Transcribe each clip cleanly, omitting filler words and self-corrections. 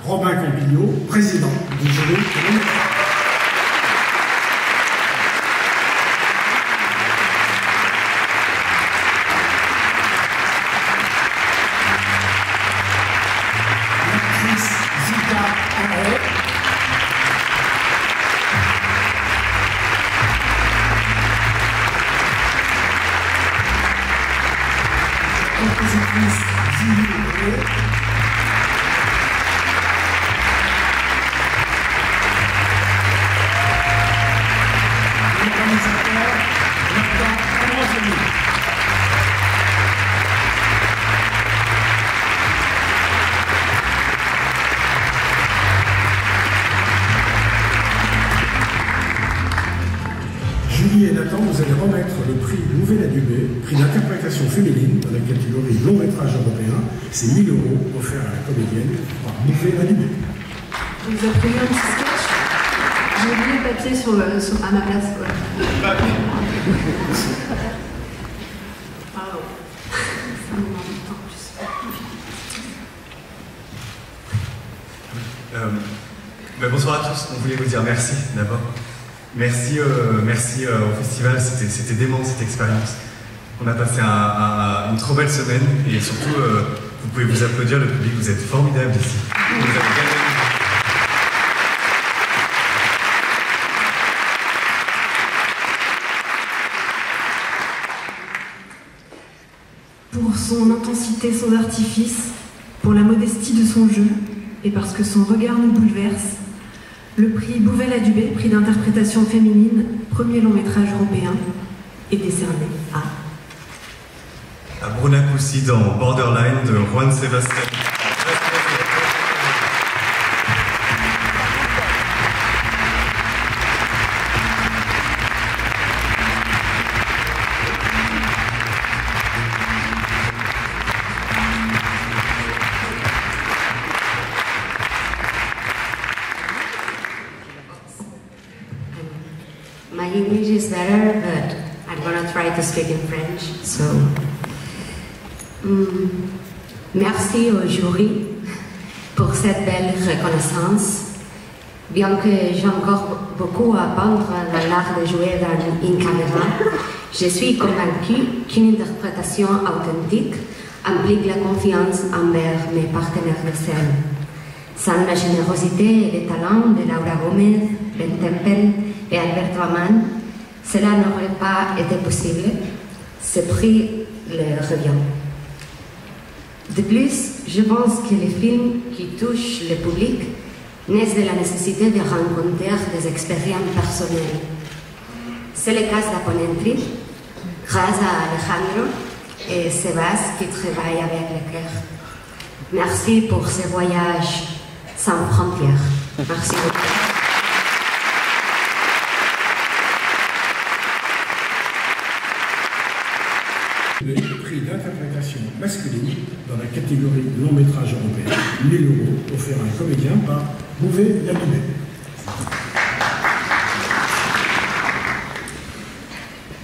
Robin Campillo, président du jury. Julie et Nathan, vous allez remettre le prix Louvet-la-Dubé, prix d'interprétation féminine dans la catégorie long métrage européen. C'est 1 000 € offerts à la comédienne par Louvet-la-Dubé. Vous avez pris un petit sketch. J'ai oublié le papier à ma place. Ouais. Pardon. C'est un moment de temps en plus. Bonsoir à tous, on voulait vous dire merci d'abord. Merci au festival, c'était dément cette expérience. On a passé une trop belle semaine et surtout, vous pouvez vous applaudir, le public, vous êtes formidable ici. Vous avez bien aimé. Pour son intensité sans artifice, pour la modestie de son jeu et parce que son regard nous bouleverse, le prix Louvet-la-Dubé, prix d'interprétation féminine, premier long métrage européen, est décerné à Bruna Coussi dans Borderline de Juan Sebastián. My English is better, but I'm gonna try to speak in French. So, merci au jury pour cette belle reconnaissance. Bien que j'ai encore beaucoup à apprendre dans l'art de jouer dans une caméra, je suis convaincue qu'une interprétation authentique implique la confiance envers mes partenaires de scène. Sans la générosité et les talents de Laura Gomez, Ben Tempel et Albert Raman, cela n'aurait pas été possible. Ce prix le revient. De plus, je pense que les films qui touchent le public naissent de la nécessité de rencontrer des expériences personnelles. C'est le cas d'Aponentry, grâce à Alejandro et Sébastien qui travaillent avec le cœur. Merci pour ce voyage sans frontières. Merci beaucoup. Le prix d'interprétation masculine dans la catégorie long métrage européen, 1 000 € offert à un comédien par Louvet-la-Dubé.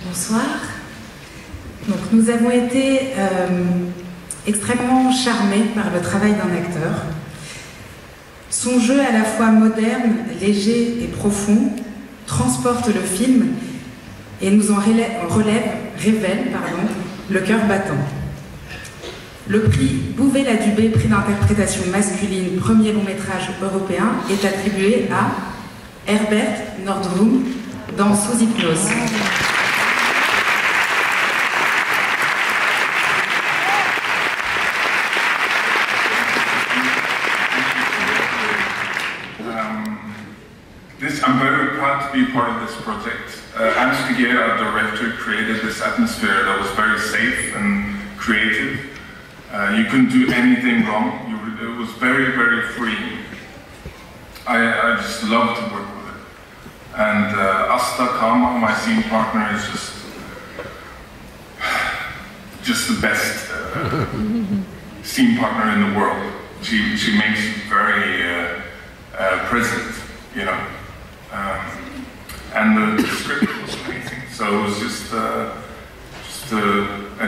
Bonsoir. Donc, nous avons été extrêmement charmés par le travail d'un acteur. Son jeu à la fois moderne, léger et profond transporte le film et nous en révèle le cœur battant. Le prix Louvet-la-Dubé, prix d'interprétation masculine, premier long métrage européen, est attribué à Herbert Nordrum dans Sous hypnose. I'm very proud to be part of this project. Ernst Giger, our director, created this atmosphere that was very safe and creative. You couldn't do anything wrong. It was very, very free. I just love to work with it. And Asta Kama, my scene partner, is just the best scene partner in the world. She makes you very present, you know. And the script was amazing, so it was just a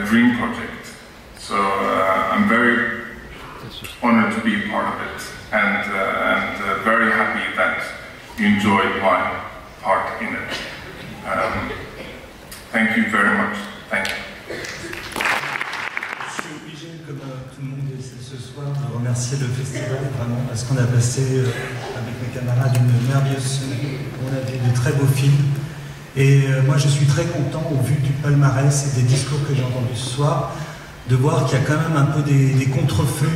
dream project. So I'm very honored to be part of it, and very happy that you enjoyed my part in it. Thank you very much. Thank you. Je suis obligé, comme tout le monde ce soir, de remercier le festival, vraiment, parce qu'on a passé, avec mes camarades, une merveilleuse semaine. On a vu de très beaux films. Et moi, je suis très content, au vu du palmarès et des discours que j'ai entendus ce soir, de voir qu'il y a quand même un peu des contre-feux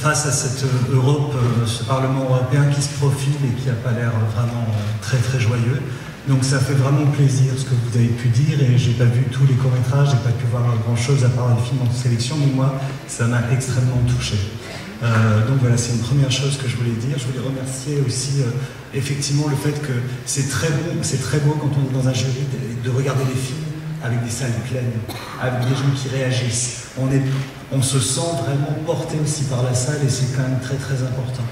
face à cette Europe, ce Parlement européen qui se profile et qui n'a pas l'air vraiment très très joyeux. Donc ça fait vraiment plaisir ce que vous avez pu dire, et j'ai pas vu tous les courts-métrages, j'ai pas pu voir grand chose à part les films en sélection, mais moi ça m'a extrêmement touché. Donc voilà, c'est une première chose que je voulais dire. Je voulais remercier aussi effectivement le fait que c'est très beau quand on est dans un jury de regarder des films avec des salles pleines, avec des gens qui réagissent. On se sent vraiment porté aussi par la salle, et c'est quand même très très important.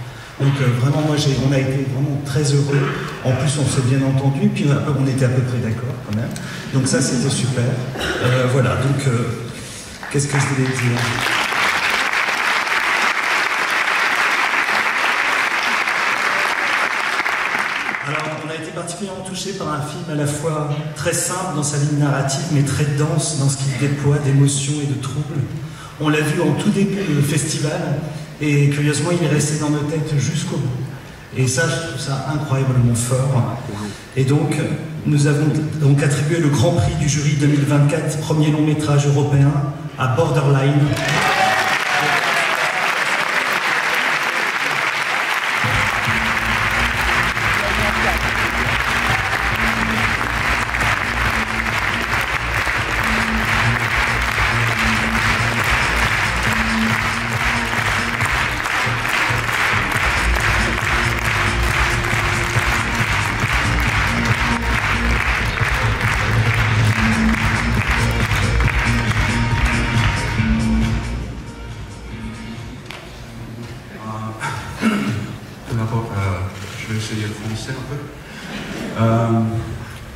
Donc vraiment, moi, on a été vraiment très heureux. En plus, on s'est bien entendu, puis on était à peu près d'accord quand même. Donc ça, c'était super. Voilà, donc qu'est-ce que je voulais dire ? Alors, on a été particulièrement touché par un film à la fois très simple dans sa ligne narrative, mais très dense dans ce qu'il déploie d'émotions et de troubles. On l'a vu en tout début du festival, et curieusement, il est resté dans nos têtes jusqu'au bout. Et ça, je trouve ça incroyablement fort. Et donc, nous avons donc attribué le Grand Prix du jury 2024, premier long métrage européen, à Borderline.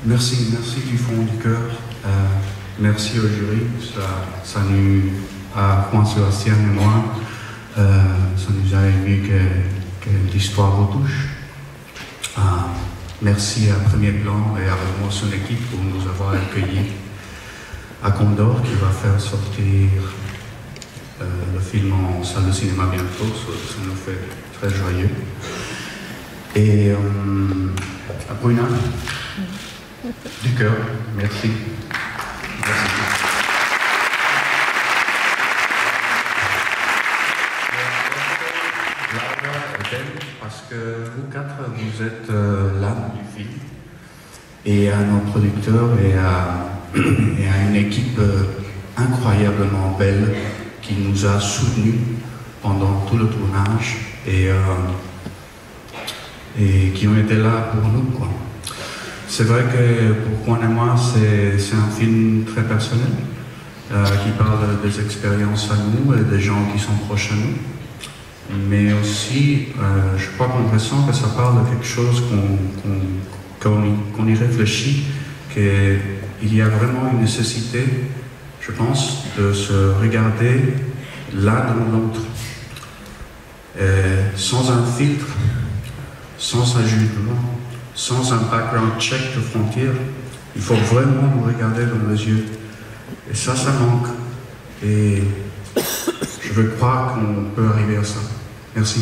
Merci du fond du cœur. Merci au jury. Ça nous a, Juan-Sébastien et moi, ça nous a ému que l'histoire retouche. Merci à Premier Plan et à vraiment son équipe pour nous avoir accueillis à Condor, qui va faire sortir le film en salle de cinéma bientôt. Ça nous fait très joyeux. Et à Bruna, du cœur, merci. Merci. Parce que vous quatre, vous êtes l'âme du film, et à nos producteurs et à une équipe incroyablement belle qui nous a soutenus pendant tout le tournage et qui ont été là pour nous, quoi. C'est vrai que pour Juan et moi, c'est un film très personnel qui parle des expériences à nous et des gens qui sont proches à nous. Mais aussi, je crois qu'on ressent que ça parle de quelque chose qu'on y réfléchit, qu'il y a vraiment une nécessité, je pense, de se regarder l'un dans l'autre, sans un filtre, sans un jugement, sans un background check de frontières. Il faut vraiment nous regarder dans les yeux. Et ça manque. Et je veux croire qu'on peut arriver à ça. Merci.